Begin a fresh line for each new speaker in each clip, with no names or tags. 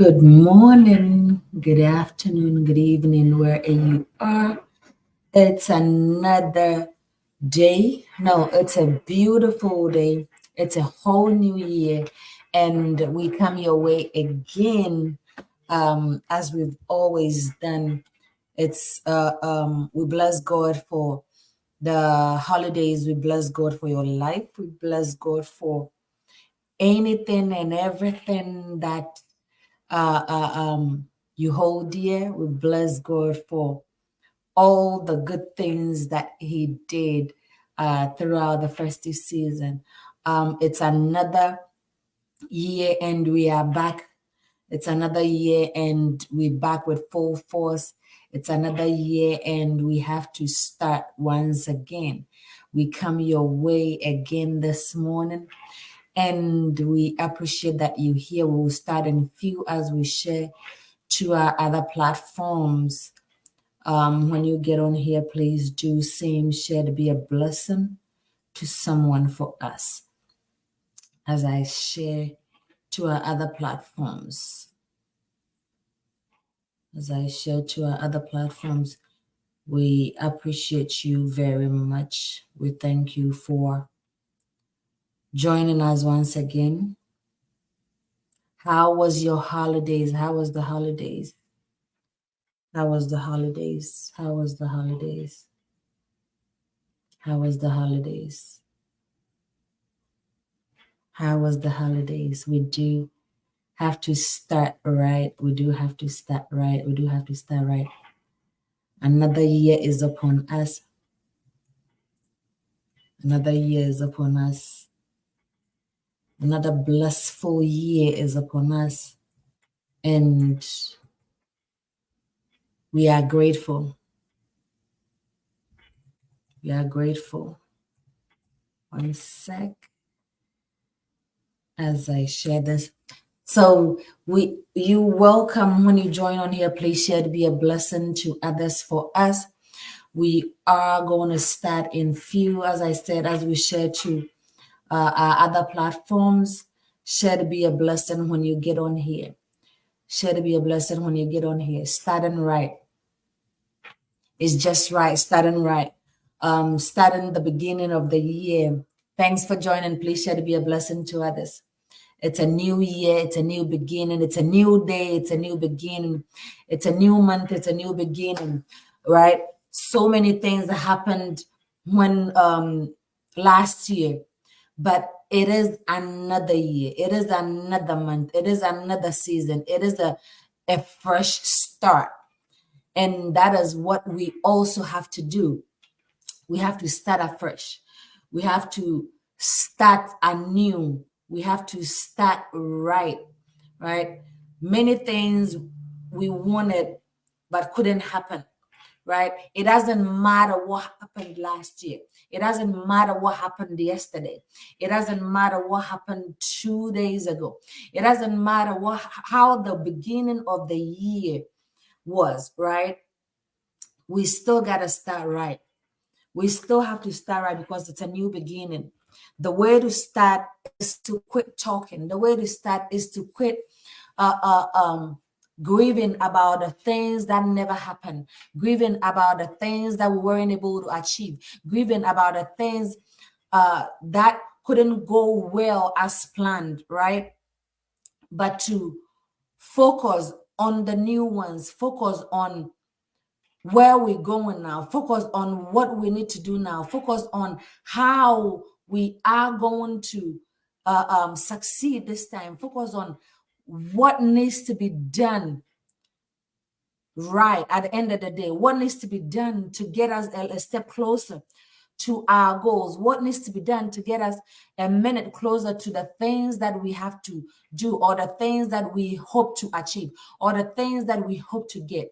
Good morning, good afternoon, good evening, wherever you are. It's another day. No, it's a beautiful day. It's a whole new year. And we come your way again, as we've always done. We bless God for the holidays. We bless God for your life. We bless God for anything and everything that uh, uh, um, you hold dear. We bless God for all the good things that He did throughout the festive season. It's another year, and we are back. It's another year, and we're back with full force. It's another year, and we have to start once again. We come your way again this morning, and we appreciate that you're here. We'll start in few as we share to our other platforms. When you get on here, please do same share to be a blessing to someone for us as I share to our other platforms. As I share to our other platforms, we appreciate you very much. We thank you for joining us once again. How was your holidays? How was the holidays? How was the holidays? How was the holidays? How was the holidays? How was the holidays? We do have to start right. We do have to start right. We do have to start right. Another year is upon us. Another year is upon us. Another blissful year is upon us. And we are grateful. We are grateful. One sec as I share this. So you welcome when you join on here. Please share to be a blessing to others for us. We are going to start in few, as I said, as we share to our other platforms. Share to be a blessing when you get on here. Share to be a blessing when you get on here. Starting right. It's just right. Starting right. Starting the beginning of the year. Thanks for joining. Please share to be a blessing to others. It's a new year. It's a new beginning. It's a new day. It's a new beginning. It's a new month. It's a new beginning, right? So many things happened when last year, but it is another year. It is another month. It is another season. It is a fresh start. And that is what we also have to do. We have to start afresh. We have to start anew. We have to start right, right? Many things we wanted but couldn't happen, right? It doesn't matter what happened last year. It doesn't matter what happened yesterday. It doesn't matter what happened 2 days ago. It doesn't matter how the beginning of the year was, right? We still got to start right. We still have to start right because it's a new beginning. The way to start is to quit talking. The way to start is to quit uh, uh, um, grieving about the things that never happened, grieving about the things that we weren't able to achieve, grieving about the things that couldn't go well as planned, right? But to focus on the new ones, focus on where we're going now, focus on what we need to do now, focus on how we are going to succeed this time, focus on what needs to be done right at the end of the day, what needs to be done to get us a step closer to our goals, what needs to be done to get us a minute closer to the things that we have to do, or the things that we hope to achieve, or the things that we hope to get.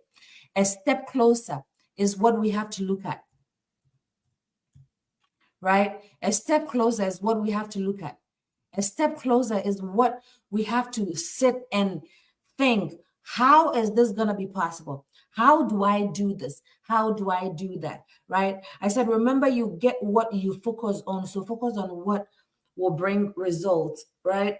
A step closer is what we have to look at, right? A step closer is what we have to look at. A step closer is what we have to sit and think, how is this going to be possible? How do I do this? How do I do that? Right? I said, remember, you get what you focus on. So focus on what will bring results, right?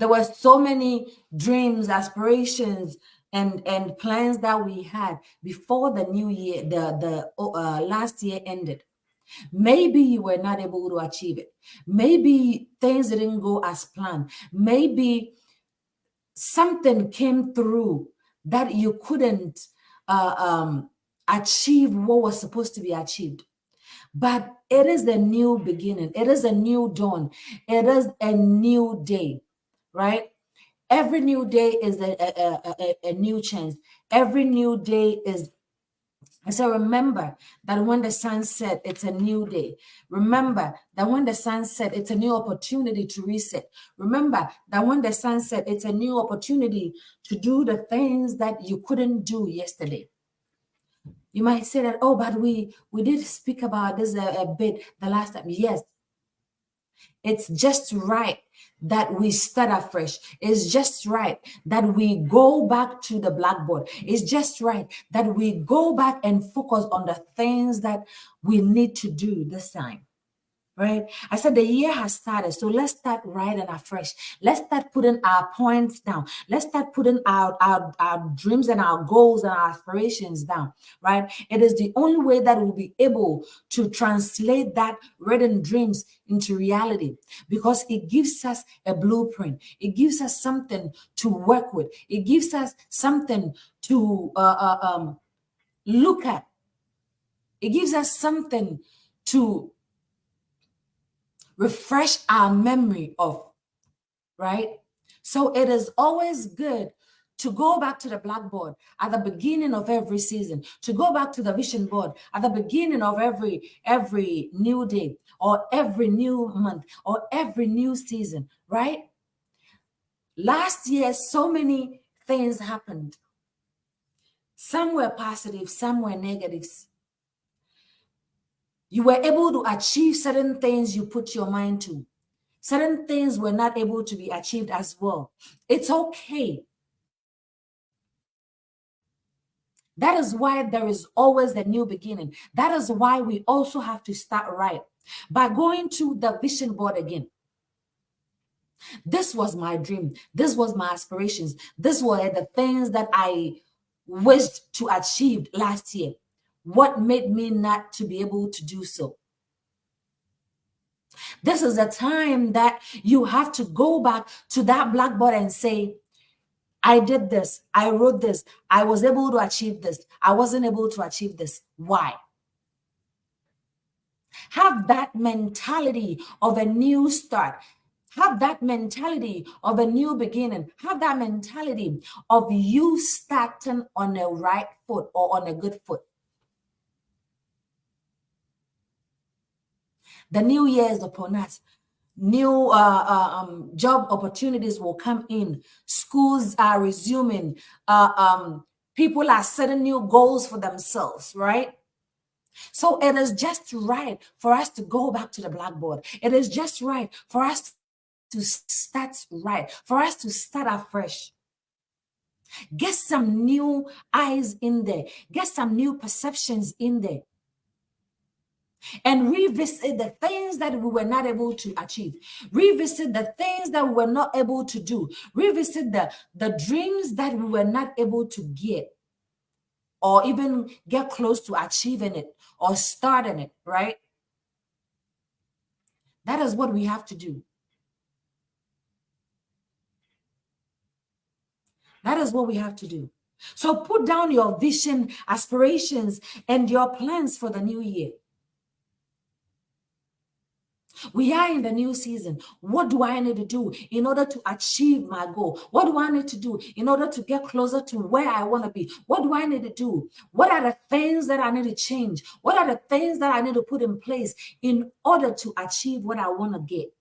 There were so many dreams, aspirations, and plans that we had before the new year, the last year ended. Maybe you were not able to achieve it. Maybe things didn't go as planned. Maybe something came through that you couldn't achieve what was supposed to be achieved. But it is a new beginning. It is a new dawn. It is a new day, right? Every new day is a new chance. Every new day is. So remember that when the sun set, it's a new day. Remember that when the sun set, it's a new opportunity to reset. Remember that when the sun set, it's a new opportunity to do the things that you couldn't do yesterday. You might say that, oh, but we did speak about this a bit the last time. Yes, it's just right that we start afresh. It's just right that we go back to the blackboard. It's just right that we go back and focus on the things that we need to do this time. Right? I said the year has started, so let's start right and afresh. Let's start putting our points down. Let's start putting our dreams and our goals and our aspirations down. Right? It is the only way that we'll be able to translate that written dreams into reality, because it gives us a blueprint. It gives us something to work with. It gives us something to look at. It gives us something to refresh our memory of, right? So it is always good to go back to the blackboard at the beginning of every season, to go back to the vision board at the beginning of every new day, or every new month, or every new season, right? Last year, so many things happened. Some were positive, some were negatives. You were able to achieve certain things you put your mind to. Certain things were not able to be achieved as well. It's okay. That is why there is always a new beginning. That is why we also have to start right by going to the vision board again. This was my dream. This was my aspirations. This were the things that I wished to achieve last year. What made me not to be able to do so? This is a time that you have to go back to that blackboard and say, I did this, I wrote this, I was able to achieve this, I wasn't able to achieve this. Why? Have that mentality of a new start. Have that mentality of a new beginning. Have that mentality of you starting on a right foot or on a good foot. The new year is upon us. New job opportunities will come in. Schools are resuming. People are setting new goals for themselves, right? So it is just right for us to go back to the blackboard. It is just right for us to start right, for us to start afresh. Get some new eyes in there. Get some new perceptions in there. And revisit the things that we were not able to achieve. Revisit the things that we were not able to do. Revisit the dreams that we were not able to get, or even get close to achieving it or starting it, right? That is what we have to do. That is what we have to do. So put down your vision, aspirations, and your plans for the new year. We are in the new season. What do I need to do in order to achieve my goal? What do I need to do in order to get closer to where I want to be? What do I need to do? What are the things that I need to change? What are the things that I need to put in place in order to achieve what I want to get?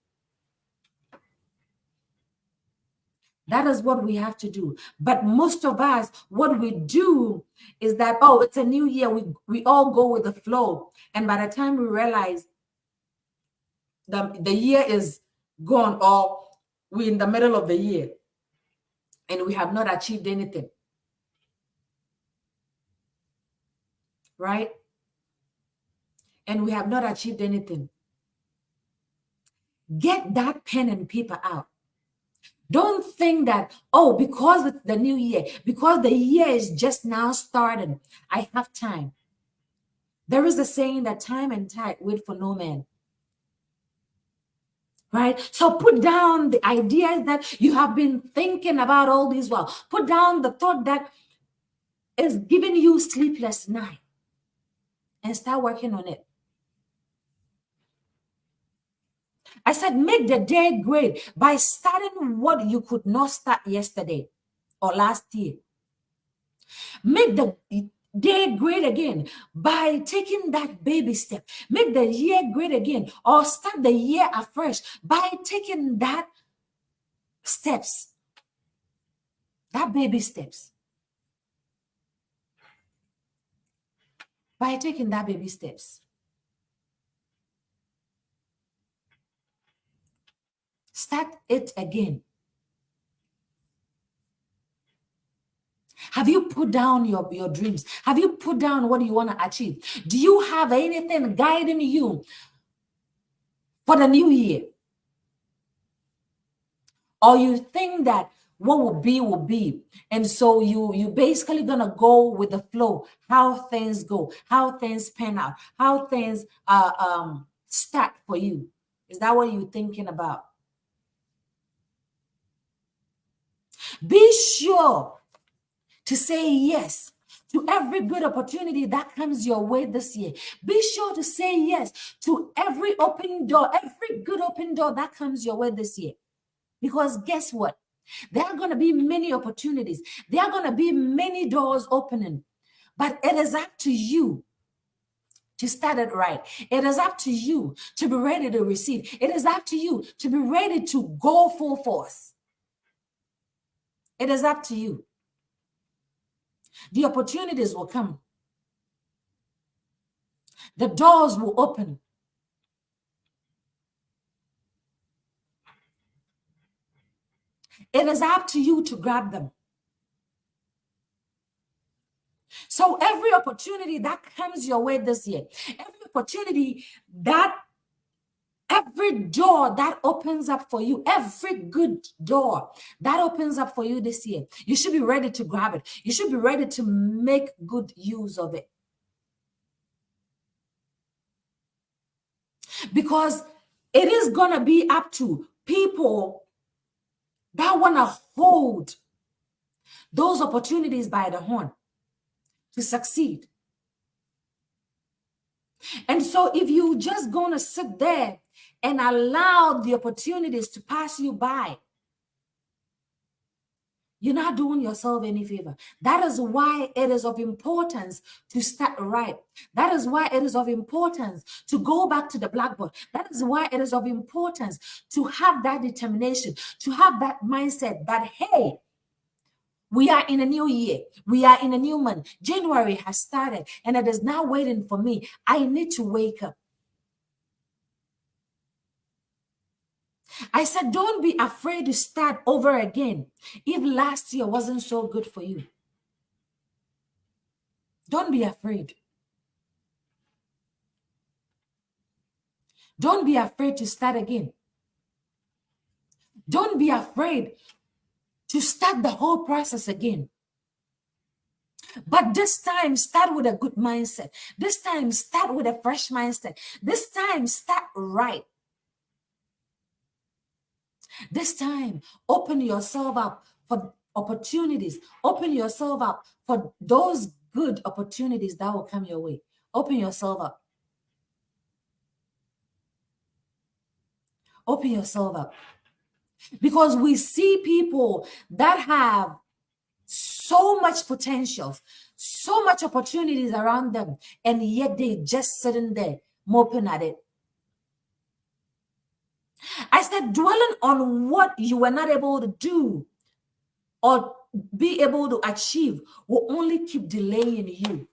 That is what we have to do. But most of us, what we do is that, oh, it's a new year. We all go with the flow. And by the time we realize the year is gone, or we're in the middle of the year and we have not achieved anything. Right? And we have not achieved anything. Get that pen and paper out. Don't think that, oh, because it's the new year, because the year is just now starting, I have time. There is a saying that time and tide wait for no man. Right? So put down the ideas that you have been thinking about all this while. Put down the thought that is giving you sleepless night and start working on it. I said, make the day great by starting what you could not start yesterday or last year. Make the day great again by taking that baby step. Make the year great again or start the year afresh by taking that steps, that baby steps. By taking that baby steps. Start it again. Have you put down your dreams? Have you put down what you want to achieve? Do you have anything guiding you for the new year? Or you think that what will be, and so you basically gonna go with the flow, how things go, how things pan out, how things start for you? Is that what you're thinking about? Be sure to say yes to every good opportunity that comes your way this year. Be sure to say yes to every open door, every good open door that comes your way this year. Because guess what? There are going to be many opportunities. There are going to be many doors opening. But it is up to you to start it right. It is up to you to be ready to receive. It is up to you to be ready to go full force. It is up to you. The opportunities will come. The doors will open. It is up to you to grab them. So every opportunity that comes your way this year, every opportunity that every door that opens up for you, every good door that opens up for you this year, you should be ready to grab it. You should be ready to make good use of it. Because it is going to be up to people that want to hold those opportunities by the horn to succeed. And so if you just going to sit there and allow the opportunities to pass you by, you're not doing yourself any favor. That is why it is of importance to start right. That is why it is of importance to go back to the blackboard. That is why it is of importance to have that determination, to have that mindset that, hey, we are in a new year. We are in a new month. January has started and it is now waiting for me. I need to wake up. I said, don't be afraid to start over again if last year wasn't so good for you. Don't be afraid. Don't be afraid to start again. Don't be afraid to start the whole process again. But this time, start with a good mindset. This time, start with a fresh mindset. This time, start right. This time, open yourself up for opportunities. Open yourself up for those good opportunities that will come your way. Open yourself up. Open yourself up. Because we see people that have so much potential, so much opportunities around them, and yet they just sitting there moping at it. I said, dwelling on what you were not able to do or be able to achieve will only keep delaying you.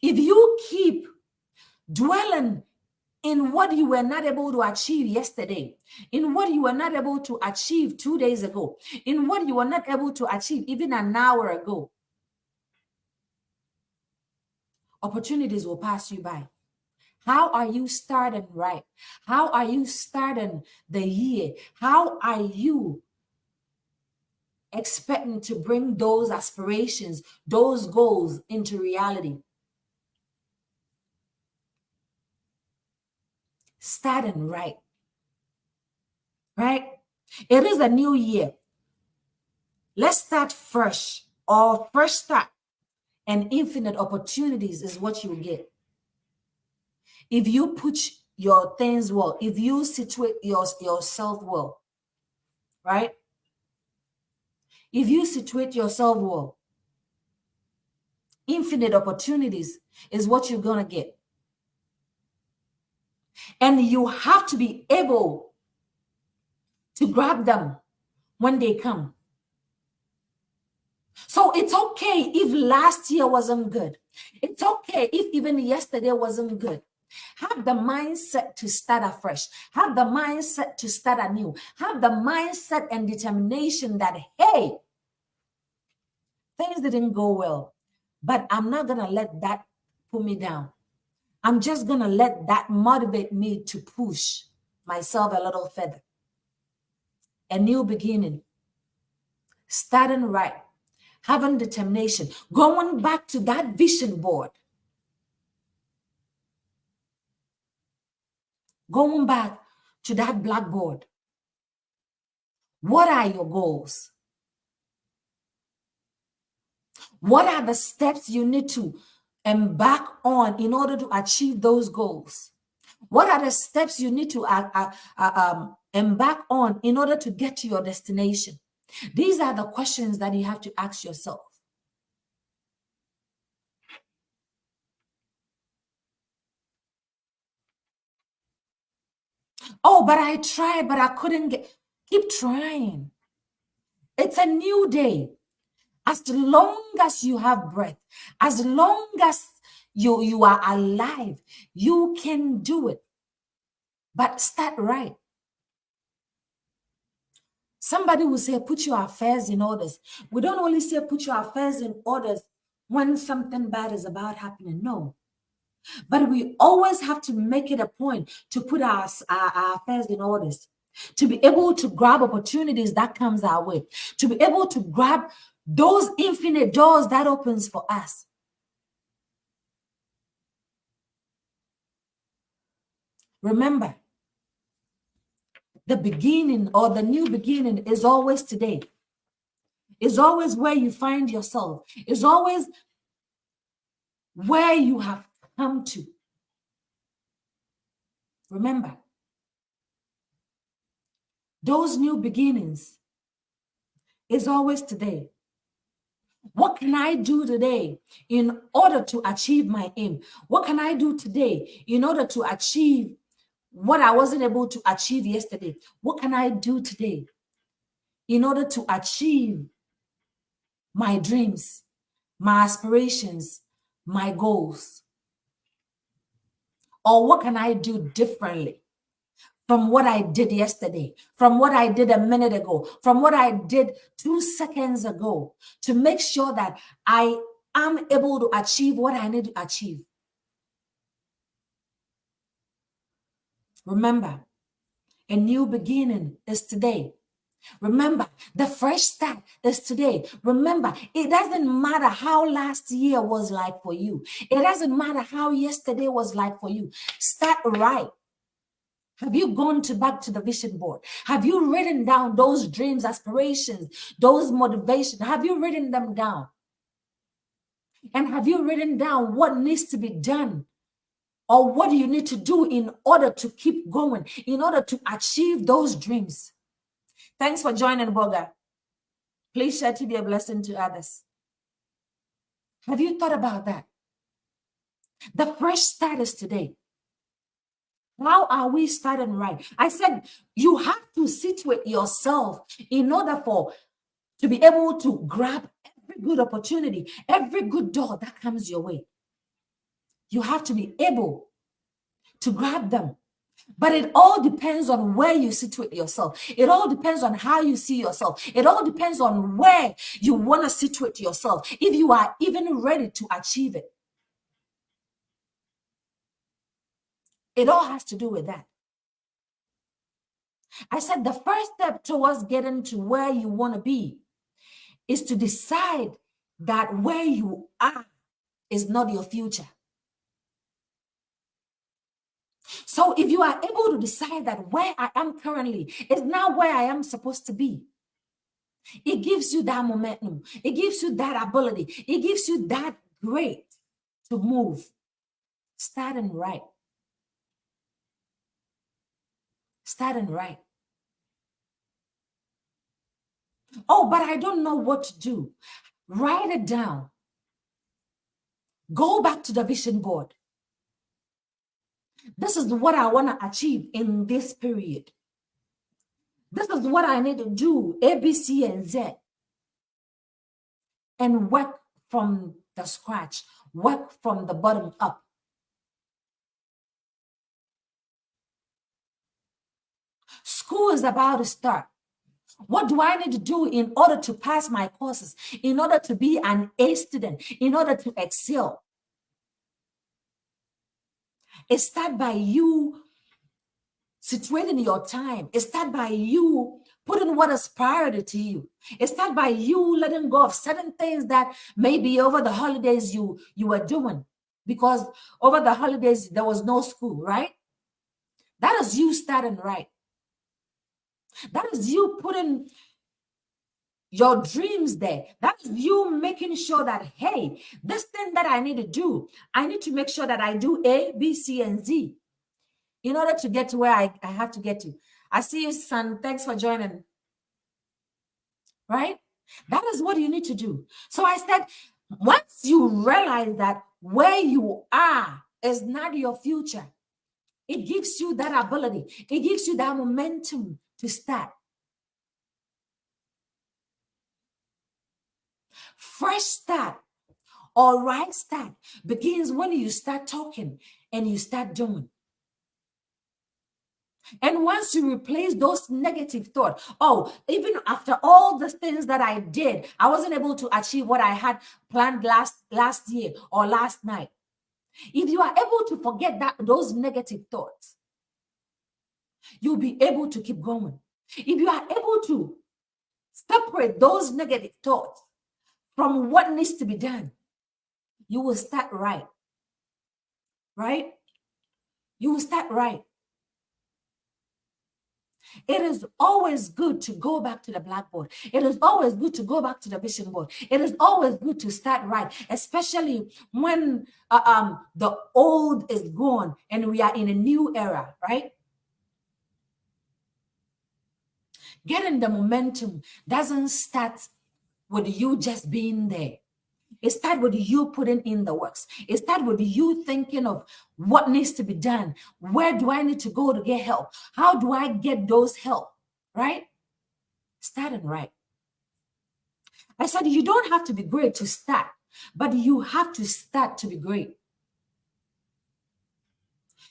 If you keep dwelling in what you were not able to achieve yesterday, in what you were not able to achieve 2 days ago, in what you were not able to achieve even an hour ago, opportunities will pass you by. How are you starting right? How are you starting the year? How are you expecting to bring those aspirations, those goals into reality? Starting right, right? It is a new year. Let's start fresh, or fresh start and infinite opportunities is what you get. If you put your things well, if you situate yourself well, right? If you situate yourself well, infinite opportunities is what you're going to get. And you have to be able to grab them when they come. So it's okay if last year wasn't good. It's okay if even yesterday wasn't good. Have the mindset to start afresh. Have the mindset to start anew. Have the mindset and determination that, hey, things didn't go well, but I'm not going to let that put me down. I'm just going to let that motivate me to push myself a little further. A new beginning, starting right, having determination, going back to that vision board, going back to that blackboard. What are your goals? What are the steps you need to embark on in order to achieve those goals? What are the steps you need to embark on in order to get to your destination? These are the questions that you have to ask yourself. Oh, but I tried, but I couldn't get. Keep trying. It's a new day. As long as you have breath, as long as you are alive, you can do it. But start right. Somebody will say, put your affairs in orders. We don't only say put your affairs in orders when something bad is about happening. No. But we always have to make it a point to put our affairs in orders, to be able to grab opportunities that comes our way, to be able to grab those infinite doors that opens for us. Remember, the beginning or the new beginning is always today. It's always where you find yourself. It's always where you have come to. Remember, those new beginnings is always today. What can I do today in order to achieve my aim? What can I do today in order to achieve what I wasn't able to achieve yesterday? What can I do today in order to achieve my dreams, my aspirations, my goals? Or what can I do differently from what I did yesterday, from what I did a minute ago, from what I did 2 seconds ago, to make sure that I am able to achieve what I need to achieve? Remember, a new beginning is today. Remember, the fresh start is today. Remember, it doesn't matter how last year was like for you. It doesn't matter how yesterday was like for you. Start right. Have you gone back to the vision board? Have you written down those dreams, aspirations, those motivations? Have you written them down? And have you written down what needs to be done? Or what do you need to do in order to keep going, in order to achieve those dreams? Thanks for joining, Boga. Please share to be a blessing to others. Have you thought about that? The fresh start is today. How are we starting right? I said you have to situate yourself in order to be able to grab every good opportunity, every good door that comes your way. You have to be able to grab them. But it all depends on where you situate yourself. It all depends on how you see yourself. It all depends on where you want to situate yourself, if you are even ready to achieve it. It all has to do with that. I said the first step towards getting to where you want to be is to decide that where you are is not your future. So if you are able to decide that where I am currently is not where I am supposed to be, it gives you that momentum. It gives you that ability. It gives you that great to move. Starting right. Starting right. Oh, but I don't know what to do. Write it down. Go back to the vision board. This is what I want to achieve in this period. This is what I need to do, A, B, C, and Z. And work from the scratch. Work from the bottom up. School is about to start. What do I need to do in order to pass my courses, in order to be an A student, in order to excel? It starts by you situating your time. It starts by you putting what is priority to you. It starts by you letting go of certain things that maybe over the holidays you were doing, because over the holidays there was no school, right? That is you starting right. That is you putting your dreams there. That is you making sure that, hey, this thing that I need to do, I need to make sure that I do A, B, C, and Z in order to get to where I have to get to. I see you, son. Thanks for joining. Right? That is what you need to do. So I said, once you realize that where you are is not your future, it gives you that ability. It gives you that momentum to start. Fresh start or right start begins when you start talking and you start doing. And once you replace those negative thoughts, oh, even after all the things that I did, I wasn't able to achieve what I had planned last year or last night. If you are able to forget those negative thoughts, you'll be able to keep going. If you are able to separate those negative thoughts from what needs to be done, you will start right. Right? You will start right. It is always good to go back to the blackboard. It is always good to go back to the vision board. It is always good to start right, especially when the old is gone and we are in a new era, right? Getting the momentum doesn't start with you just being there. It starts with you putting in the works. It starts with you thinking of what needs to be done. Where do I need to go to get help? How do I get those help? Right? Starting right. I said you don't have to be great to start, but you have to start to be great.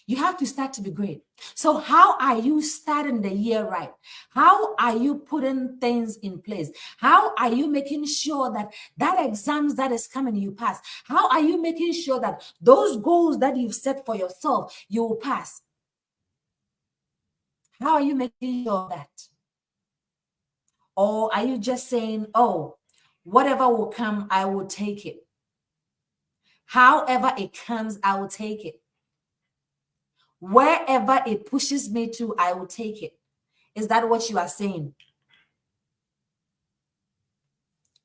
You have to start to be great. So how are you starting the year right? How are you putting things in place? How are you making sure that exams that is coming, you pass? How are you making sure that those goals that you've set for yourself, you will pass? How are you making sure of that? Or are you just saying, oh, whatever will come, I will take it. However it comes, I will take it. Wherever it pushes me to, I will take it. Is that what you are saying?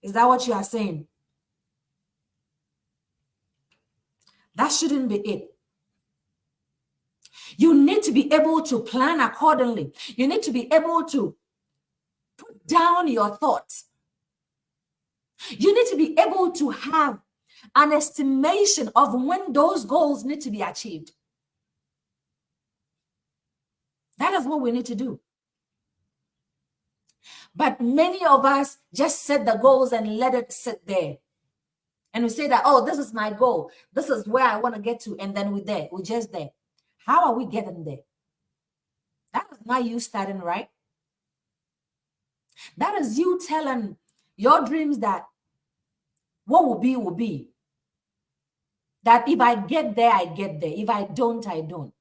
Is that what you are saying? That shouldn't be it. You need to be able to plan accordingly. You need to be able to put down your thoughts. You need to be able to have an estimation of when those goals need to be achieved. That is what we need to do. But many of us just set the goals and let it sit there. And we say that, oh, this is my goal. This is where I want to get to. And then we're there. We're just there. How are we getting there? That is not you starting right. That is you telling your dreams that what will be, will be. That if I get there, I get there. If I don't, I don't.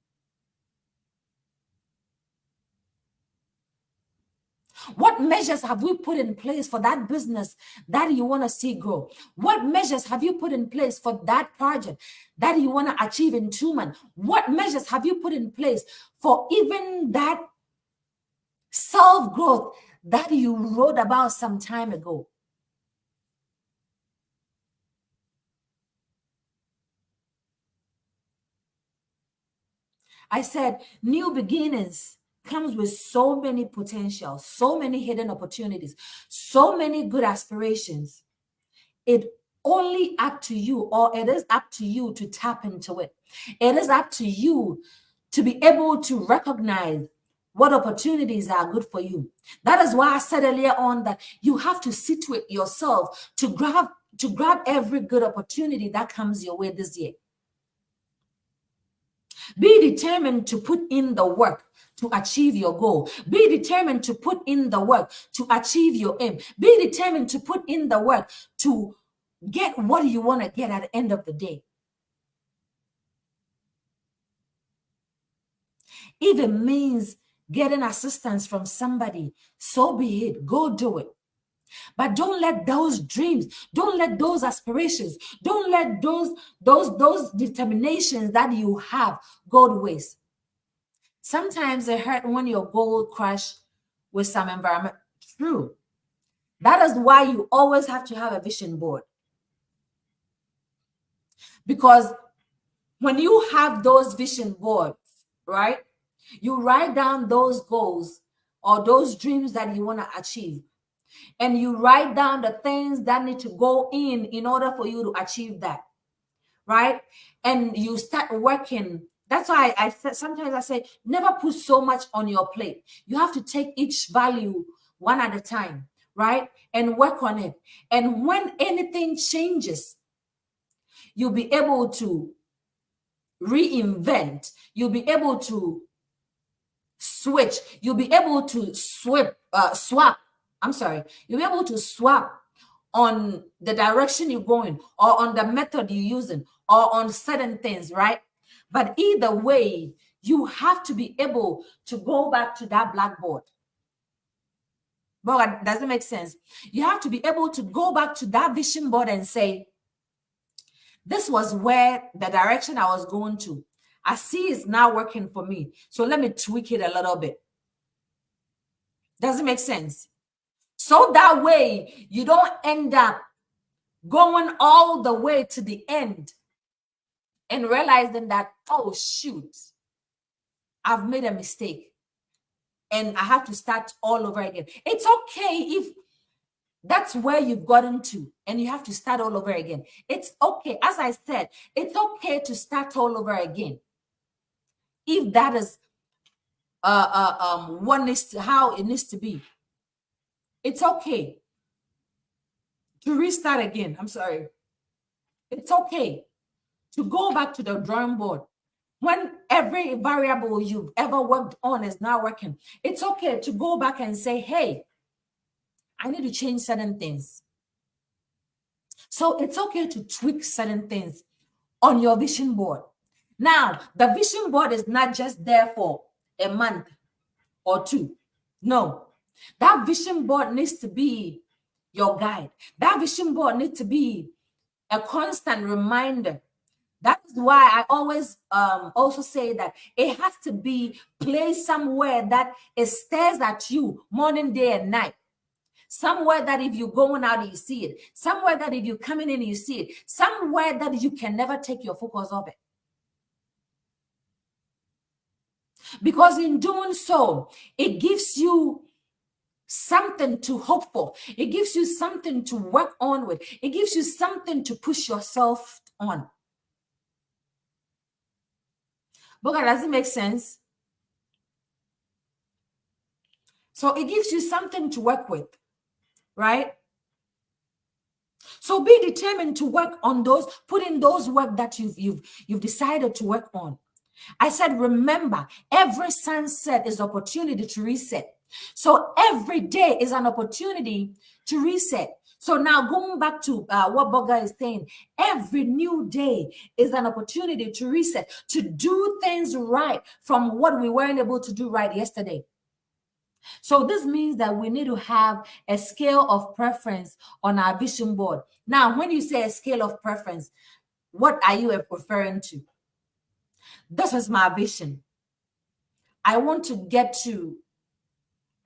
What measures have we put in place for that business that you want to see grow? What measures have you put in place for that project that you want to achieve in 2 months? What measures have you put in place for even that self-growth that you wrote about some time ago? I said, new beginnings comes with so many potentials, so many hidden opportunities, so many good aspirations. It only up to you, or it is up to you to tap into it. It is up to you to be able to recognize what opportunities are good for you. That is why I said earlier on that you have to situate yourself to grab every good opportunity that comes your way this year. Be determined to put in the work to achieve your goal. Be determined to put in the work to achieve your aim. Be determined to put in the work to get what you want to get at the end of the day. If it means getting assistance from somebody, so be it. Go do it. But don't let those dreams, don't let those aspirations, don't let those determinations that you have go to waste. Sometimes it hurt when your goal crash with some environment. True. That is why you always have to have a vision board. Because when you have those vision boards, right, you write down those goals or those dreams that you want to achieve. And you write down the things that need to go in order for you to achieve that, right? And you start working. That's why I sometimes I say never put so much on your plate. You have to take each value one at a time, right? And work on it. And when anything changes, you'll be able to reinvent. You'll be able to switch. You'll be able to swap. I'm sorry. You'll be able to swap on the direction you're going or on the method you're using or on certain things, right? But either way, you have to be able to go back to that blackboard. But does it make sense? You have to be able to go back to that vision board and say, this was where the direction I was going to. I see it's now working for me. So let me tweak it a little bit. Does it make sense? So that way you don't end up going all the way to the end and realizing that, oh, shoot, I've made a mistake and I have to start all over again. It's okay if that's where you've gotten to and you have to start all over again. It's okay. As I said, it's okay to start all over again. If that is how it needs to be. It's okay to restart again. I'm sorry. It's okay to go back to the drawing board. When every variable you've ever worked on is not working, it's okay to go back and say, hey, I need to change certain things. So it's okay to tweak certain things on your vision board. Now, the vision board is not just there for a month or two. No, that vision board needs to be your guide. That vision board needs to be a constant reminder. That is why I always also say that it has to be placed somewhere that it stares at you morning, day, and night. Somewhere that if you're going out, you see it. Somewhere that if you're coming in, you see it. Somewhere that you can never take your focus off it. Because in doing so, it gives you something to hope for. It gives you something to work on with. It gives you something to push yourself on. But does it make sense? So it gives you something to work with, right? So be determined to work on those, put in those work that you've decided to work on. I said, remember, every sunset is opportunity to reset. So every day is an opportunity to reset. So now going back to what Boga is saying, every new day is an opportunity to reset, to do things right from what we weren't able to do right yesterday. So this means that we need to have a scale of preference on our vision board. Now, when you say a scale of preference, what are you referring to? This is my vision. I want to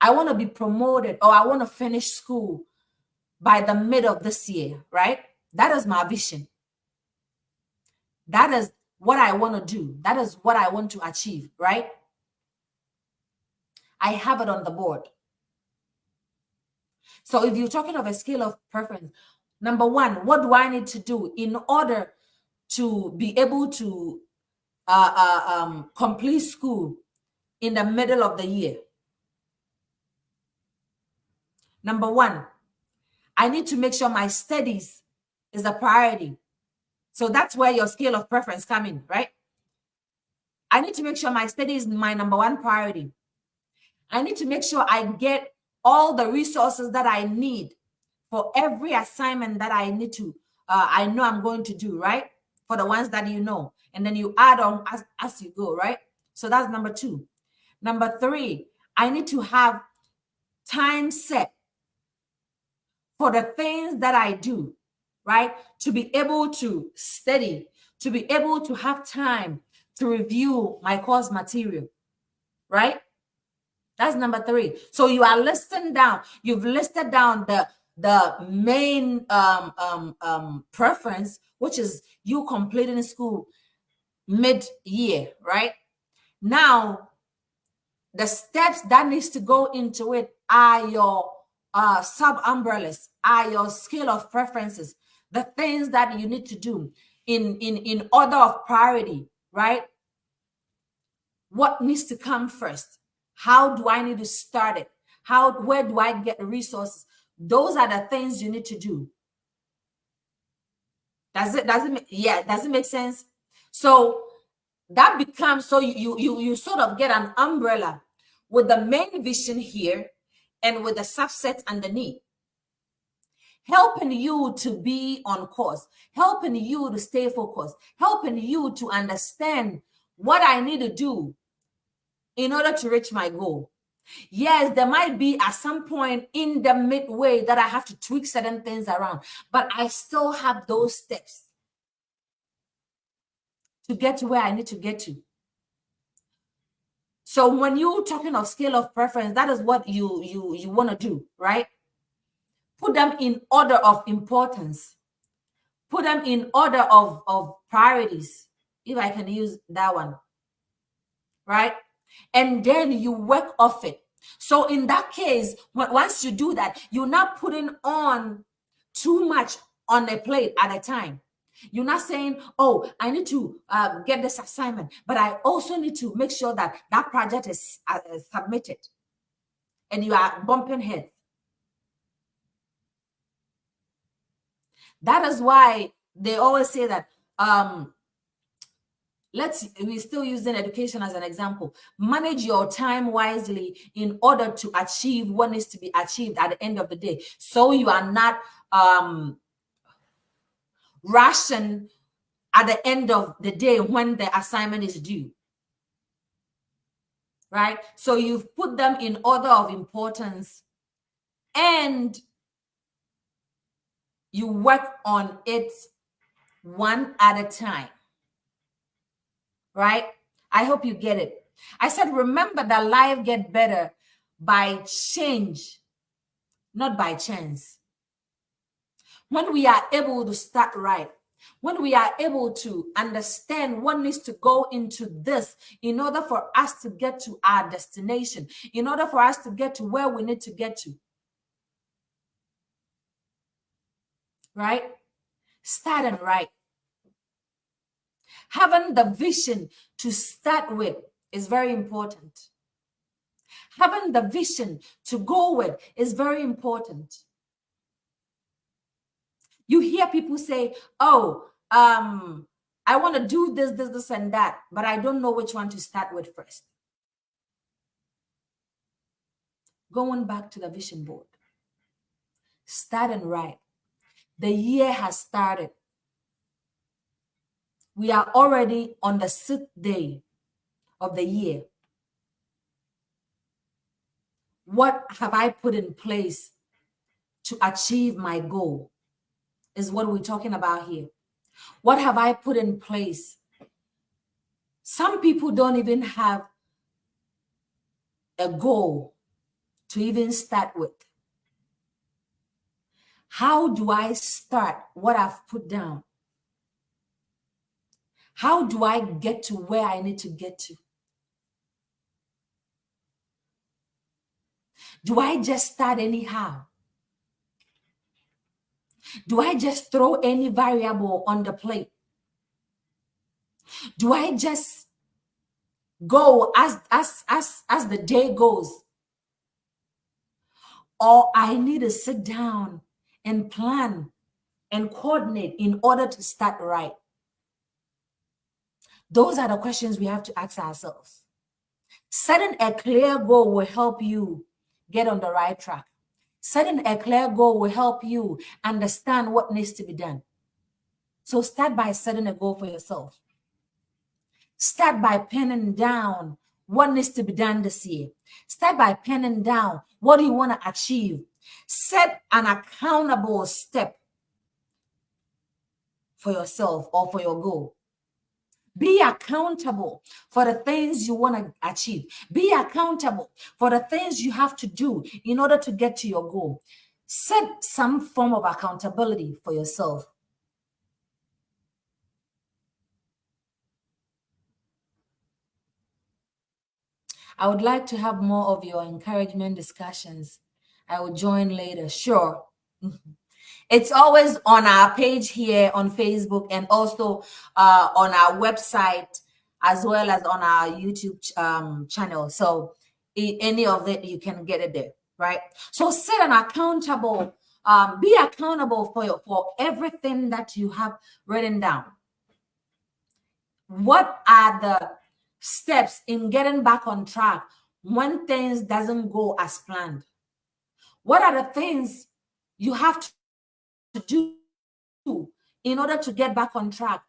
I want to be promoted, or I want to finish school by the mid of this year, right? That is my vision. That is what I want to do. That is what I want to achieve, right? I have it on the board. So if you're talking of a scale of preference, number one, what do I need to do in order to be able to complete school in the middle of the year? Number one, I need to make sure my studies is a priority. So that's where your scale of preference come in, right? I need to make sure my studies is my number one priority. I need to make sure I get all the resources that I need for every assignment that I need to, I know I'm going to do, right? For the ones that you know. And then you add on as you go, right? So that's number two. Number three, I need to have time set for the things that I do, right? To be able to study, to be able to have time to review my course material, right? That's number three. So you are listing down, you've listed down the main preference, which is you completing school mid-year, right? Now, the steps that needs to go into it are your sub umbrellas, are your scale of preferences, the things that you need to do in order of priority, right? What needs to come first? How do I need to start it? Where do I get the resources? Those are the things you need to do. Does it make sense? So that becomes, so you sort of get an umbrella with the main vision here and with the subsets underneath, helping you to be on course, helping you to stay focused, helping you to understand what I need to do in order to reach my goal. Yes, there might be at some point in the midway that I have to tweak certain things around, but I still have those steps to get to where I need to get to. So when you're talking of scale of preference, that is what you want to do, right? Put them in order of importance. Put them in order of priorities, if I can use that one, right? And then you work off it. So in that case, once you do that, you're not putting on too much on a plate at a time. You're not saying, oh, I need to get this assignment, but I also need to make sure that that project is submitted. And you are bumping heads. That is why they always say that we're still using education as an example. Manage your time wisely in order to achieve what needs to be achieved at the end of the day. So you are not rushing at the end of the day when the assignment is due. Right? So you've put them in order of importance and you work on it one at a time. Right? I hope you get it. I said, remember that life gets better by change, not by chance. When we are able to start right, when we are able to understand what needs to go into this in order for us to get to our destination, in order for us to get to where we need to get to, right? Starting right. Having the vision to start with is very important. Having the vision to go with is very important. You hear people say, oh, I want to do this, and that, but I don't know which one to start with first. Going back to the vision board. Starting right. The year has started. We are already on the 6th day of the year. What have I put in place to achieve my goal? Is what we're talking about here. What have I put in place? Some people don't even have a goal to even start with. How do I start what I've put down? How do I get to where I need to get to? Do I just start anyhow? Do I just throw any variable on the plate? Do I just go as the day goes? Or I need to sit down and plan and coordinate in order to start right? Those are the questions we have to ask ourselves. Setting a clear goal will help you get on the right track. Setting a clear goal will help you understand what needs to be done. So start by setting a goal for yourself. Start by penning down what needs to be done this year. Start by penning down what you want to achieve. Set an accountable step for yourself or for your goal. Be accountable for the things you want to achieve. Be accountable for the things you have to do in order to get to your goal. Set some form of accountability for yourself. I would like to have more of your encouragement discussions. I will join later. Sure. It's always on our page here on Facebook and also on our website as well as on our YouTube channel. So any of it, you can get it there, right? So set an accountable, be accountable for everything that you have written down. What are the steps in getting back on track when things doesn't go as planned? What are the things you have to do in order to get back on track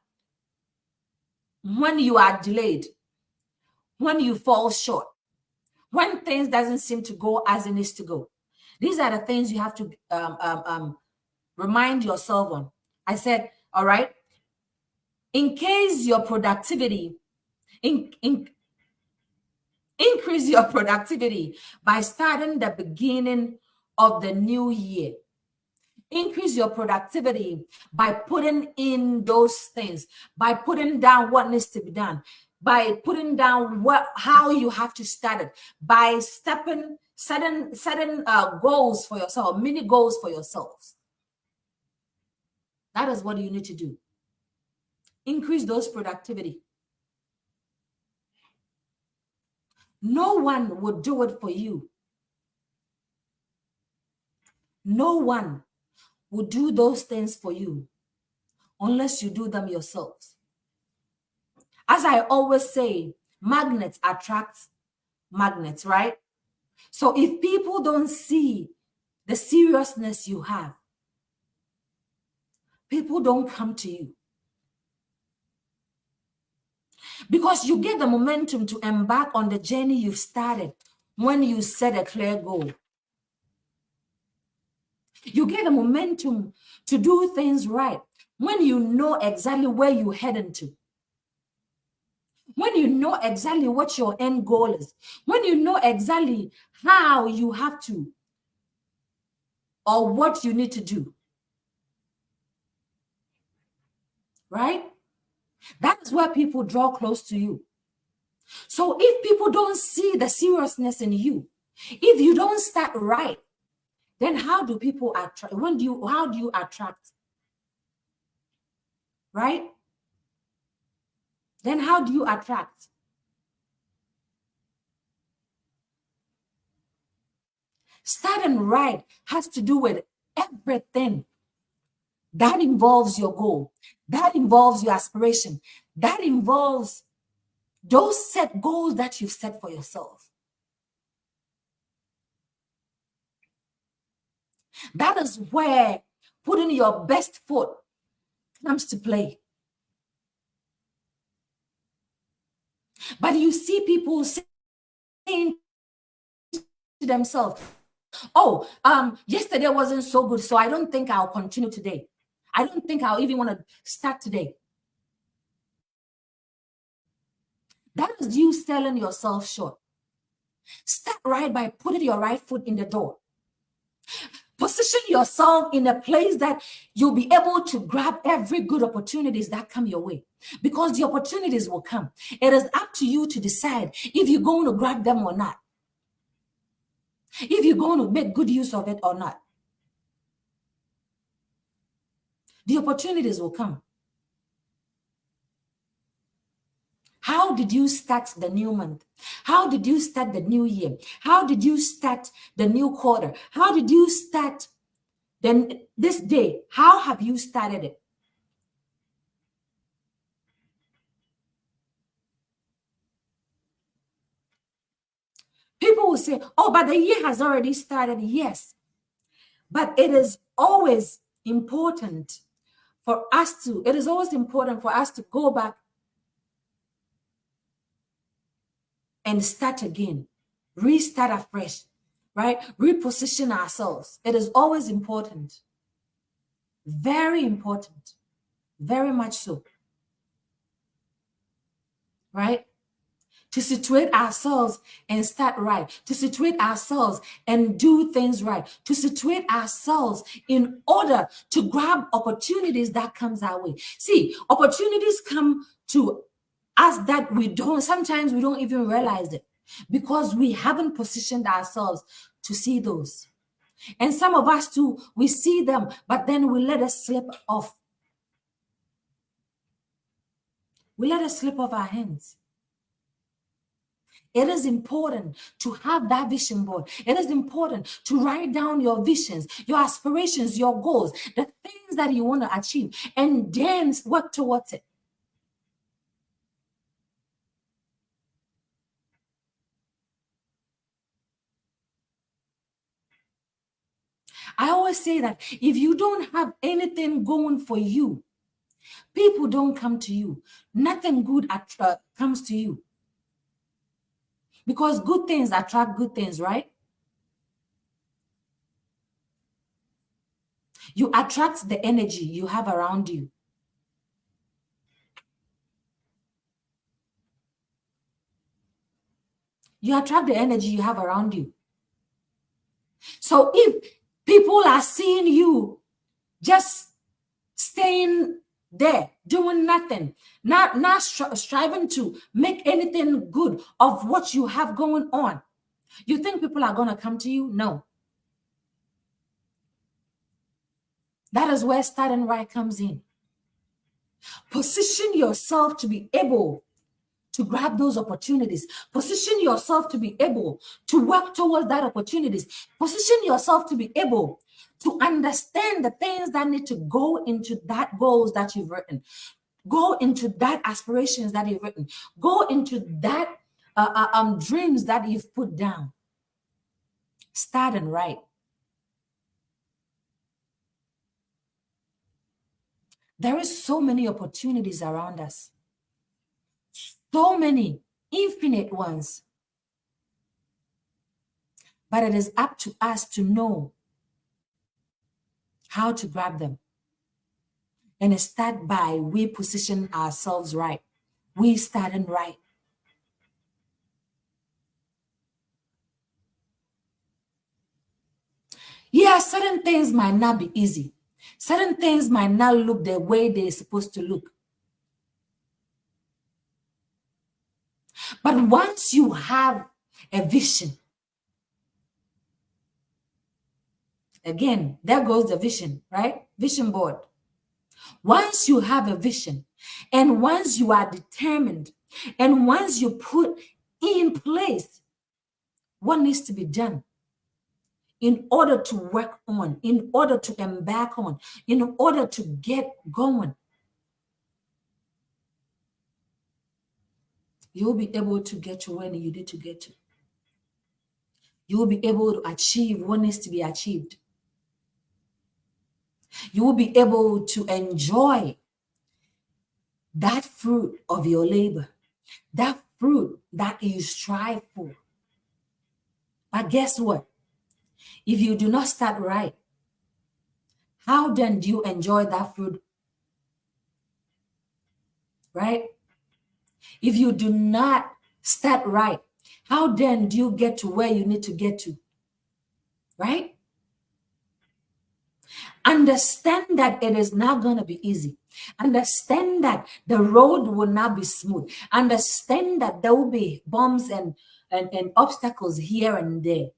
when you are delayed, when you fall short, when things doesn't seem to go as it needs to go? These are the things you have to remind yourself on. I said, all right, in case your productivity, increase your productivity by starting the beginning of the new year. Increase your productivity by putting in those things, by putting down what needs to be done, by putting down how you have to start it, by setting goals for yourself, mini goals for yourselves. That is what you need to do. Increase those productivity. No one would do it for you. No one will do those things for you unless you do them yourselves. As I always say, magnets attract magnets, right? So if people don't see the seriousness you have, people don't come to you. Because you get the momentum to embark on the journey you've started when you set a clear goal. You get the momentum to do things right when you know exactly where you're heading to. When you know exactly what your end goal is. When you know exactly how you have to or what you need to do. Right? That is where people draw close to you. So if people don't see the seriousness in you, if you don't start right, then how do people attract? How do you attract? Right? Then how do you attract? Starting right has to do with everything. That involves your goal. That involves your aspiration. That involves those set goals that you've set for yourself. That is where putting your best foot comes to play. But you see people saying themselves, oh, yesterday wasn't so good, so I don't think I'll continue today. I don't think I'll even want to start today. That is you selling yourself short. Start right by putting your right foot in the door. Position yourself in a place that you'll be able to grab every good opportunities that come your way, because the opportunities will come. It is up to you to decide if you're going to grab them or not, if you're going to make good use of it or not. The opportunities will come. How did you start the new month? How did you start the new year? How did you start the new quarter? How did you start then this day? How have you started it? People will say, oh, but the year has already started. Yes, but it is always important for us to go back and start again, restart afresh, right? Reposition ourselves. It is always important. Very important. Very much so. Right? To situate ourselves and start right, to situate ourselves and do things right, to situate ourselves in order to grab opportunities that comes our way. See, opportunities come to us that sometimes we don't even realize it, because we haven't positioned ourselves to see those. And some of us too, we see them, but then we let it slip off. We let it slip off our hands. It is important to have that vision board. It is important to write down your visions, your aspirations, your goals, the things that you want to achieve, and then work towards it. I always say that if you don't have anything going for you, people don't come to you. Nothing good comes to you. Because good things attract good things, right? You attract the energy you have around you. You attract the energy you have around you. So if people are seeing you just staying there, doing nothing, not striving to make anything good of what you have going on, you think people are going to come to you? No. That is where starting right comes in. Position yourself to be able to grab those opportunities. Position yourself to be able to work towards that opportunities. Position yourself to be able to understand the things that need to go into that goals that you've written. Go into that aspirations that you've written. Go into that dreams that you've put down. Starting right. There is so many opportunities around us. So many, infinite ones. But it is up to us to know how to grab them. And start by we position ourselves right. We starting right. Yeah, certain things might not be easy. Certain things might not look the way they're supposed to look. But once you have a vision, again, there goes the vision, right? Vision board. Once you have a vision, and once you are determined, and once you put in place what needs to be done in order to work on, in order to embark on, in order to get going, you'll be able to get to where you need to get to. You will be able to achieve what needs to be achieved. You will be able to enjoy that fruit of your labor, that fruit that you strive for. But guess what? If you do not start right, how then do you enjoy that fruit, right? If you do not start right, how then do you get to where you need to get to, right? Understand that it is not going to be easy. Understand that the road will not be smooth. Understand that there will be bumps and obstacles here and there.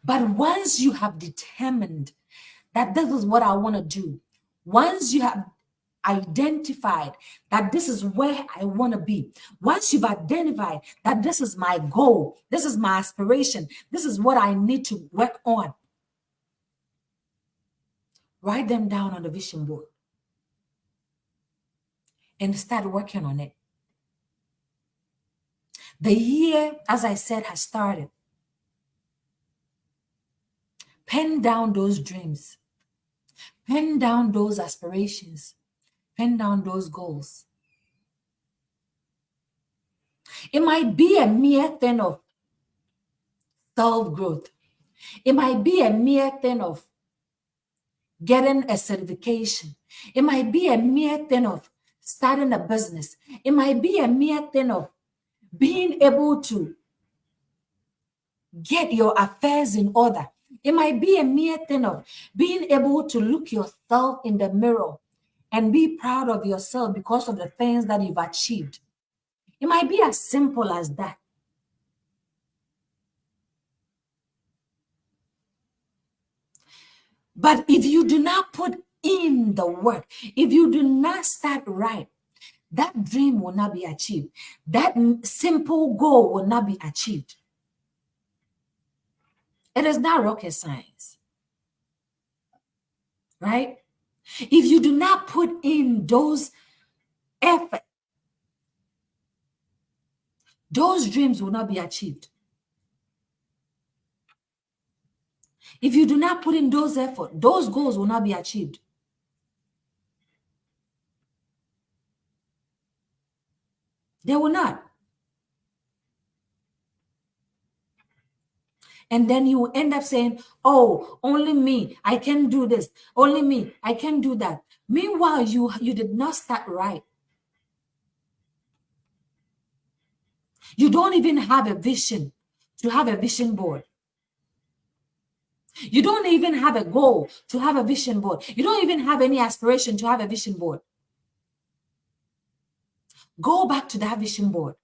But once you have determined that this is what I want to do, once you have identified that this is where I want to be, once you've identified that this is my goal, this is my aspiration, this is what I need to work on, write them down on the vision board and start working on it. The year, as I said, has started. Pen down those dreams, pen down those aspirations, pen down those goals. It might be a mere thing of self growth, it might be a mere thing of getting a certification, it might be a mere thing of starting a business, it might be a mere thing of being able to get your affairs in order. It might be a mere thing of being able to look yourself in the mirror and be proud of yourself because of the things that you've achieved. It might be as simple as that. But if you do not put in the work, if you do not start right, that dream will not be achieved. That simple goal will not be achieved. It is not rocket science, right? If you do not put in those effort, those dreams will not be achieved. If you do not put in those effort, those goals will not be achieved. They will not. And then you will end up saying, oh, only me, I can do this. Only me, I can do that. Meanwhile, you did not start right. You don't even have a vision to have a vision board. You don't even have a goal to have a vision board. You don't even have any aspiration to have a vision board. Go back to that vision board.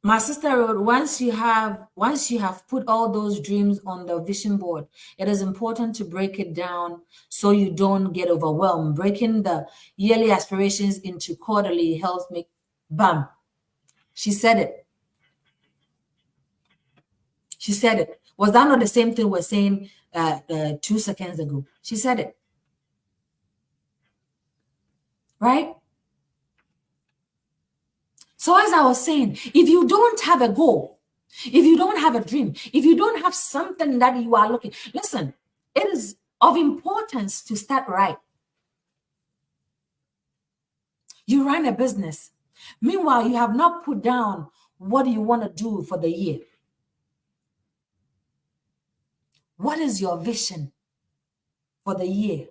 My sister wrote, once you have put all those dreams on the vision board, it is important to break it down so you don't get overwhelmed. Breaking the yearly aspirations into quarterly helps make bam. She said it. She said it. Was that not the same thing we're saying 2 seconds ago? She said it. Right? So as I was saying, if you don't have a goal, if you don't have a dream, if you don't have something that you are looking, listen, it is of importance to start right. You run a business. Meanwhile, you have not put down what you want to do for the year. What is your vision for the year?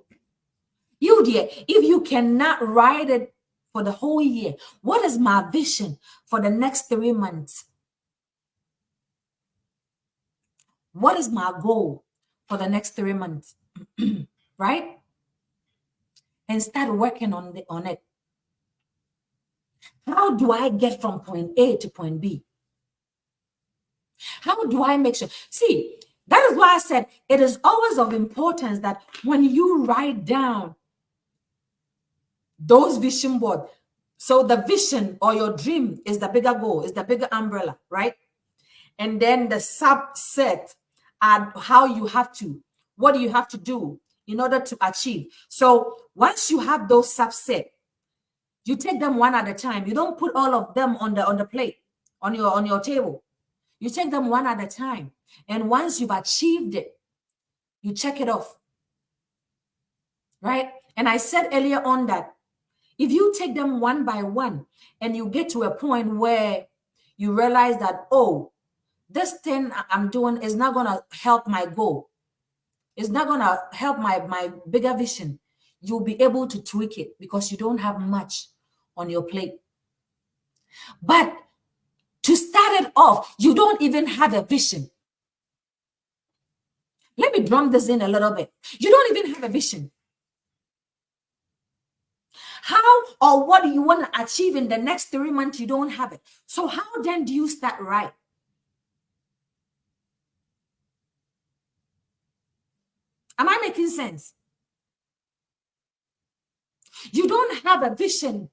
You, dear, if you cannot write it for the whole year, what is my vision for the next 3 months? What is my goal for the next 3 months? Right? And start working on it. How do I get from point A to point B? How do I make sure? See, that is why I said it is always of importance that when you write down those vision board, so the vision or your dream is the bigger goal, is the bigger umbrella, right? And then the subset are how you have to, what do you have to do in order to achieve. So once you have those subset, you take them one at a time. You don't put all of them on the plate, on your table. You take them one at a time. And once you've achieved it, you check it off. right? And I said earlier on that if you take them one by one and you get to a point where you realize that, oh, this thing I'm doing is not going to help my goal, it's not going to help my bigger vision, you'll be able to tweak it because you don't have much on your plate. But to start it off, you don't even have a vision. Let me drum this in a little bit. You don't even have a vision. How or what do you want to achieve in the next 3 months? You don't have it. So how then do you start right? Am I making sense? You don't have a vision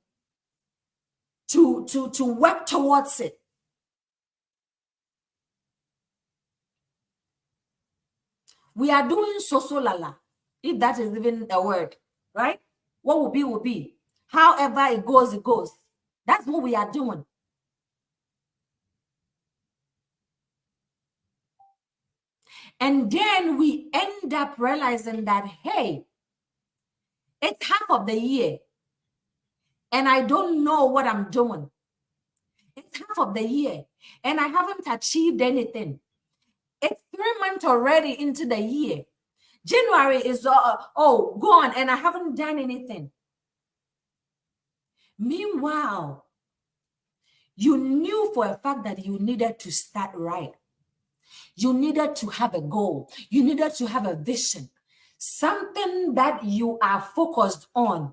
to work towards it. We are doing so lala, if that is even a word, right? What will be will be. However it goes, it goes. That's what we are doing. And then we end up realizing that, hey, it's half of the year and I don't know what I'm doing. It's half of the year and I haven't achieved anything. It's 3 months already into the year. January is gone and I haven't done anything. Meanwhile, you knew for a fact that you needed to start right. You needed to have a goal. You needed to have a vision, something that you are focused on.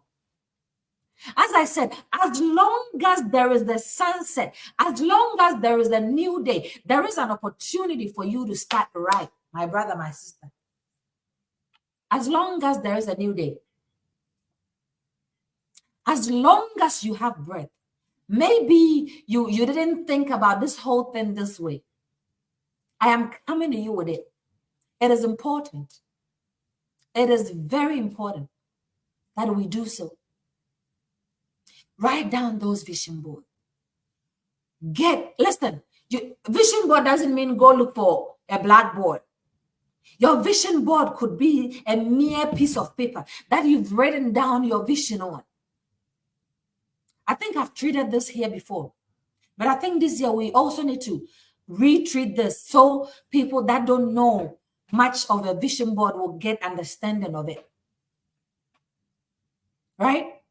As I said, as long as there is the sunset, as long as there is a new day, there is an opportunity for you to start right, my brother, my sister. As long as there is a new day, as long as you have breath, maybe you didn't think about this whole thing this way. I am coming to you with it. It is important. It is very important that we do so. Write down those vision boards. Listen, vision board doesn't mean go look for a blackboard. Your vision board could be a mere piece of paper that you've written down your vision on. I think I've treated this here before, but I think this year we also need to retreat this so people that don't know much of a vision board will get understanding of it. Right?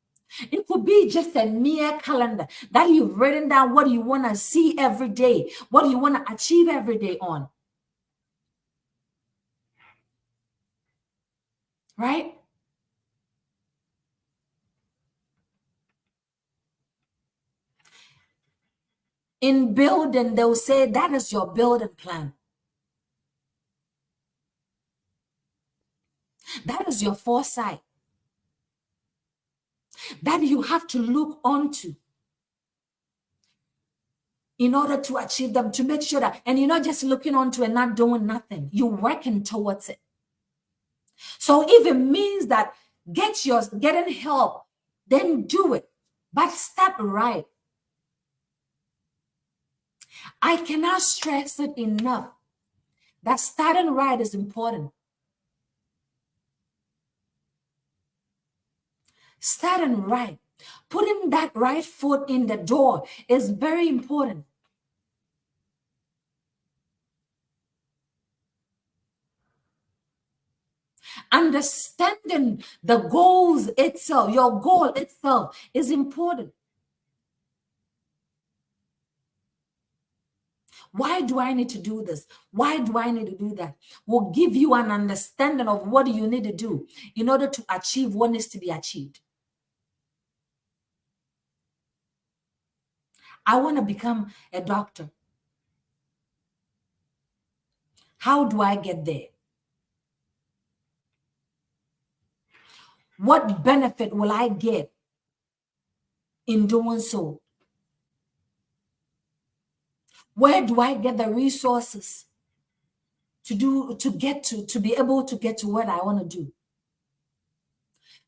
It could be just a mere calendar that you've written down what you want to see every day, what you want to achieve every day on. Right? In building, they'll say that is your building plan. That is your foresight. That you have to look onto in order to achieve them, to make sure that, and you're not just looking onto and not doing nothing. You're working towards it. So if it means that getting help, then do it. But start right. I cannot stress it enough that starting right is important. Starting right, putting that right foot in the door is very important. Understanding the goals itself, your goal itself is important. Why do I need to do this? Why do I need to do that? Will give you an understanding of what you need to do in order to achieve what needs to be achieved. I want to become a doctor. How do I get there? What benefit will I get in doing so? Where do I get the resources to be able to get to what I want to do?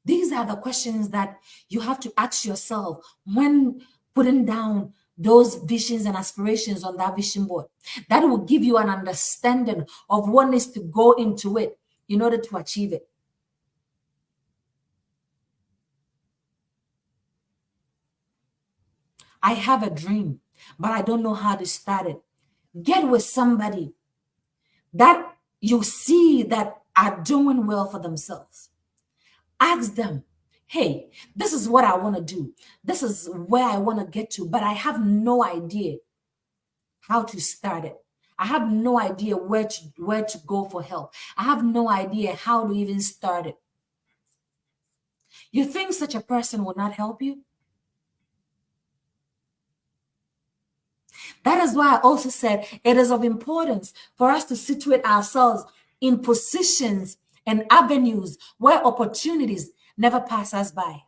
These are the questions that you have to ask yourself when putting down those visions and aspirations on that vision board. That will give you an understanding of what needs to go into it in order to achieve it. I have a dream, but I don't know how to start it. Get with somebody that you see that are doing well for themselves. Ask them, hey, this is what I want to do. This is where I want to get to, but I have no idea how to start it. I have no idea where to go for help. I have no idea how to even start it. You think such a person will not help you? That is why I also said it is of importance for us to situate ourselves in positions and avenues where opportunities never pass us by.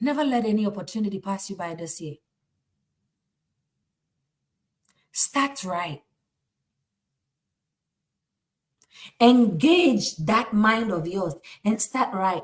Never let any opportunity pass you by this year. Start right. Engage that mind of yours and start right.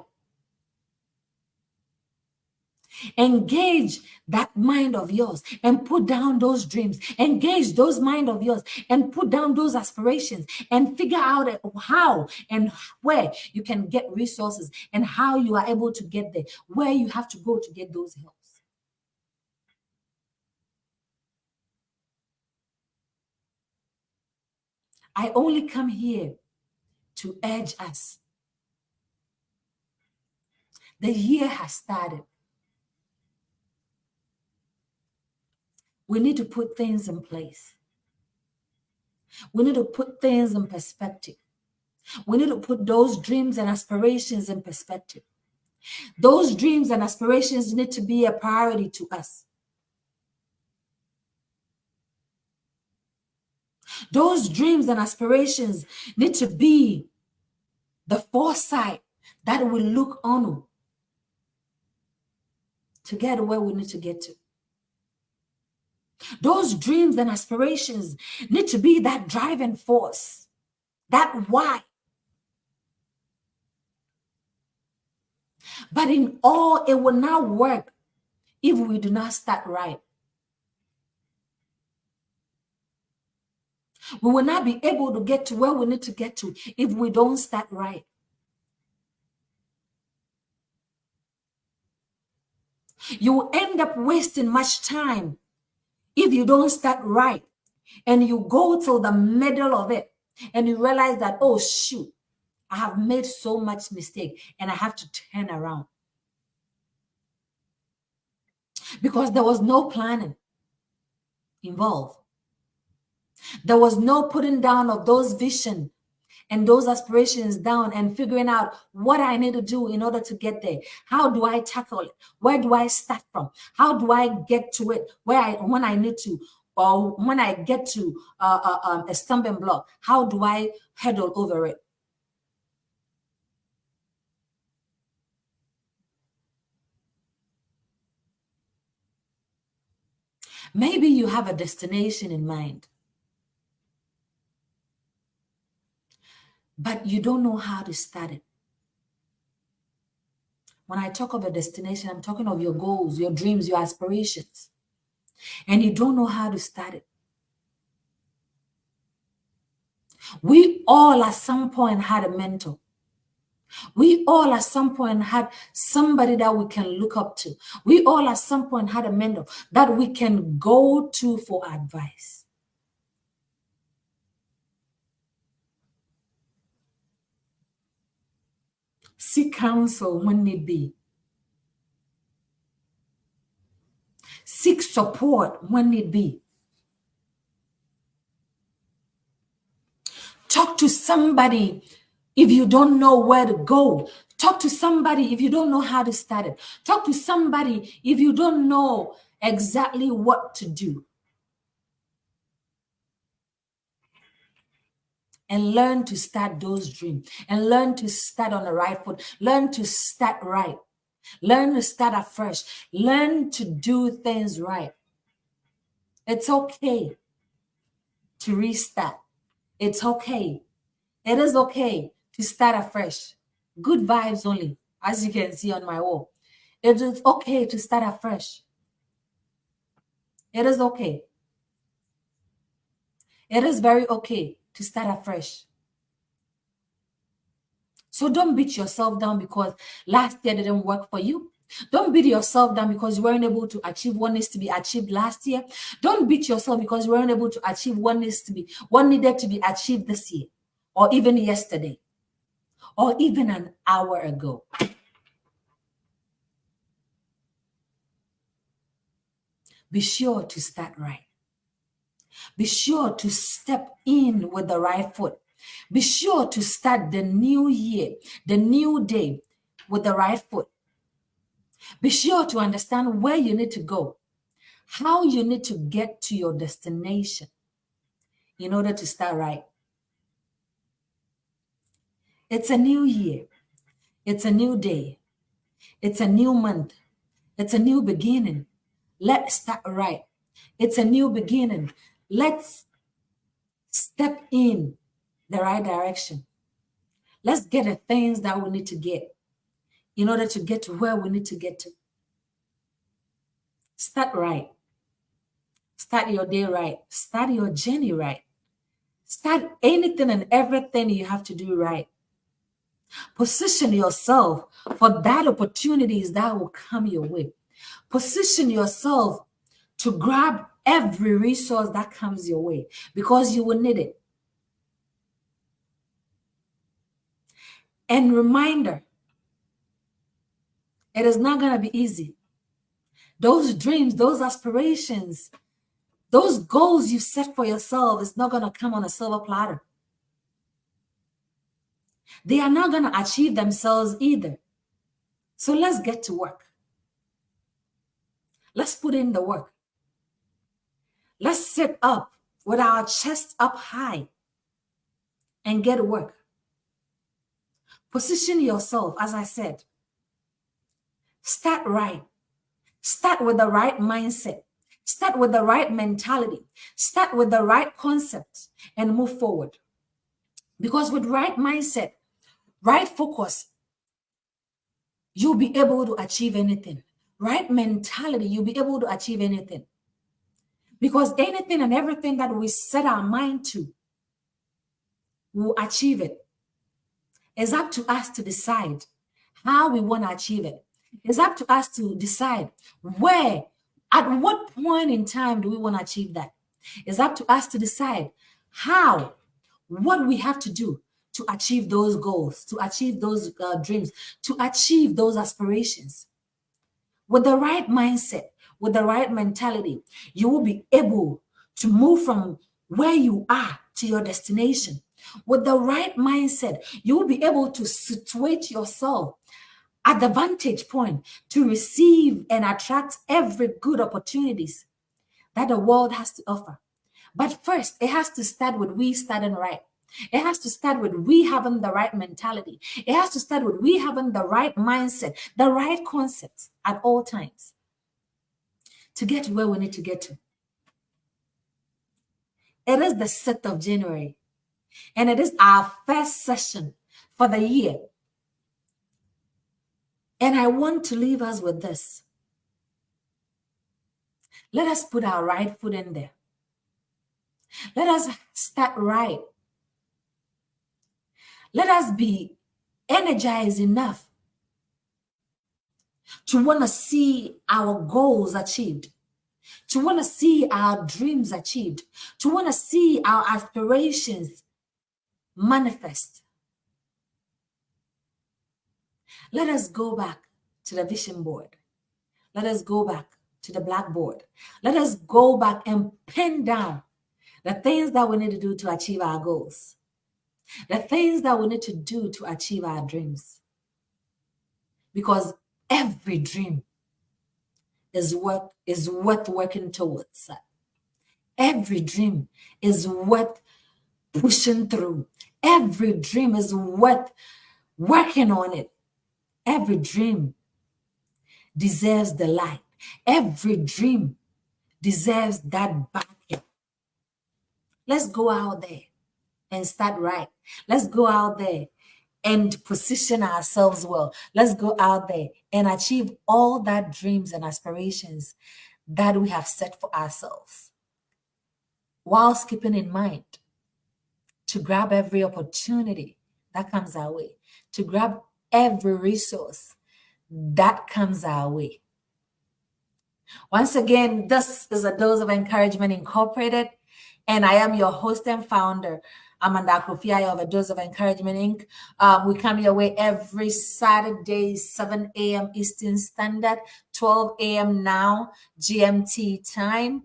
Engage that mind of yours and put down those dreams. Engage those mind of yours and put down those aspirations and figure out how and where you can get resources and how you are able to get there, where you have to go to get those helps. I only come here to urge us. The year has started. We need to put things in place. We need to put things in perspective. We need to put those dreams and aspirations in perspective. Those dreams and aspirations need to be a priority to us. Those dreams and aspirations need to be the foresight that we look on to get where we need to get to. Those dreams and aspirations need to be that driving force, that why. But in all, it will not work if we do not start right. We will not be able to get to where we need to get to if we don't start right. You will end up wasting much time if you don't start right and you go to the middle of it and you realize that, oh, shoot, I have made so much mistake and I have to turn around. Because there was no planning involved. There was no putting down of those vision and those aspirations down and figuring out what I need to do in order to get there. How do I tackle it? Where do I start from? How do I get to it when I need to, or when I get to a stumbling block? How do I hurdle over it? Maybe you have a destination in mind, but you don't know how to start it. When I talk of a destination, I'm talking of your goals, your dreams, your aspirations, and you don't know how to start it. We all at some point had a mentor. We all at some point had somebody that we can look up to. We all at some point had a mentor that we can go to for advice. Seek counsel when need be. Seek support when need be. Talk to somebody if you don't know where to go. Talk to somebody if you don't know how to start it. Talk to somebody if you don't know exactly what to do. And learn to start those dreams and learn to start on the right foot. Learn to start right. Learn to start afresh. Learn to do things right. It's okay to restart. It's okay. It is okay to start afresh. Good vibes only, as you can see on my wall. It is okay to start afresh. It is okay. It is very okay to start afresh. So don't beat yourself down because last year didn't work for you. Don't beat yourself down because you weren't able to achieve what needs to be achieved last year. Don't beat yourself because you weren't able to achieve what needed to be achieved this year, or even yesterday, or even an hour ago. Be sure to start right. Be sure to step in with the right foot. Be sure to start the new year, the new day with the right foot. Be sure to understand where you need to go, how you need to get to your destination in order to start right. It's a new year. It's a new day. It's a new month. It's a new beginning. Let's start right. It's a new beginning. Let's step in the right direction. Let's get the things that we need to get in order to get to where we need to get to. Start right. Start your day right. Start your journey right. Start anything and everything you have to do right. Position yourself for that opportunities that will come your way. Position yourself to grab every resource that comes your way because you will need it. And reminder, it is not going to be easy. Those dreams, those aspirations, those goals you set for yourself is not going to come on a silver platter. They are not going to achieve themselves either. So let's get to work. Let's put in the work. Let's sit up with our chest up high and get to work. Position yourself, as I said. Start right. Start with the right mindset. Start with the right mentality. Start with the right concept and move forward. Because with right mindset, right focus, you'll be able to achieve anything. Right mentality, you'll be able to achieve anything. Because anything and everything that we set our mind to, we'll achieve it. It's up to us to decide how we want to achieve it. It's up to us to decide where, at what point in time do we want to achieve that. It's up to us to decide how, what we have to do to achieve those goals, to achieve those dreams, to achieve those aspirations. With the right mindset, with the right mentality, you will be able to move from where you are to your destination. With the right mindset, you will be able to situate yourself at the vantage point to receive and attract every good opportunities that the world has to offer. But first, it has to start with we starting right. It has to start with we having the right mentality. It has to start with we having the right mindset, the right concepts at all times to get to where we need to get to. It is the 6th of January, and it is our first session for the year. And I want to leave us with this. Let us put our right foot in there. Let us start right. Let us be energized enough to want to see our goals achieved, to want to see our dreams achieved, to want to see our aspirations manifest. Let us go back to the vision board. Let us go back to the blackboard. Let us go back and pen down the things that we need to do to achieve our goals, the things that we need to do to achieve our dreams. Because every dream is worth working towards. Every dream is worth pushing through. Every dream is worth working on it. Every dream deserves the light. Every dream deserves that backing. Let's go out there and start right. Let's go out there and position ourselves well. Let's go out there and achieve all that dreams and aspirations that we have set for ourselves, whilst keeping in mind to grab every opportunity that comes our way, to grab every resource that comes our way. Once again, this is a Dose of Encouragement Incorporated, and I am your host and founder, Amanda Akufia of A Dose of Encouragement Inc. We come your way every Saturday, 7 a.m. Eastern Standard, 12 a.m. now, GMT time.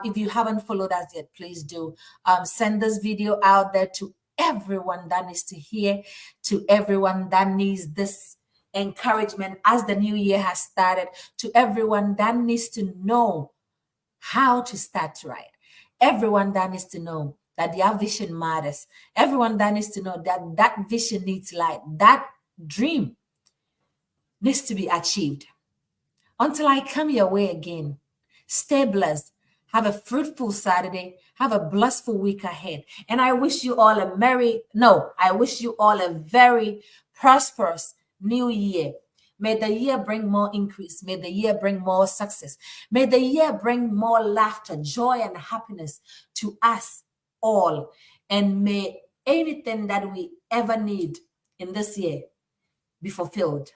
If you haven't followed us yet, please do. Send this video out there to everyone that needs to hear, to everyone that needs this encouragement as the new year has started, to everyone that needs to know how to start right, everyone that needs to know that their vision matters, everyone that needs to know that that vision needs light, that dream needs to be achieved. Until I come your way again, stay blessed. Have a fruitful Saturday. Have a blissful week ahead. And I wish you all I wish you all a very prosperous new year. May the year bring more increase. May the year bring more success. May the year bring more laughter, joy, and happiness to us all. And may anything that we ever need in this year be fulfilled.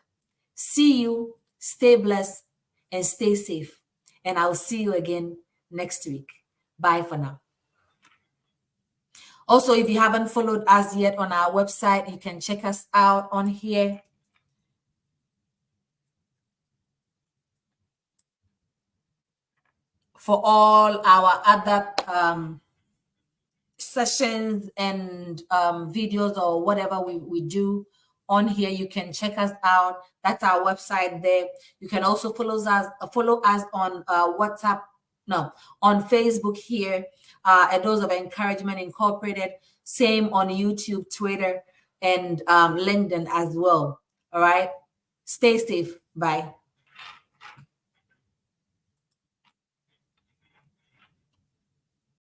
See you, stay blessed, and stay safe. And I'll see you again next week. Bye for now. Also, if you haven't followed us yet on our website, you can check us out on here. For all our other sessions and videos or whatever we do on here, you can check us out. That's our website there. You can also follow us on WhatsApp, no, on Facebook here, A Dose of Encouragement Incorporated. Same on YouTube, Twitter, and LinkedIn as well. All right. Stay safe. Bye.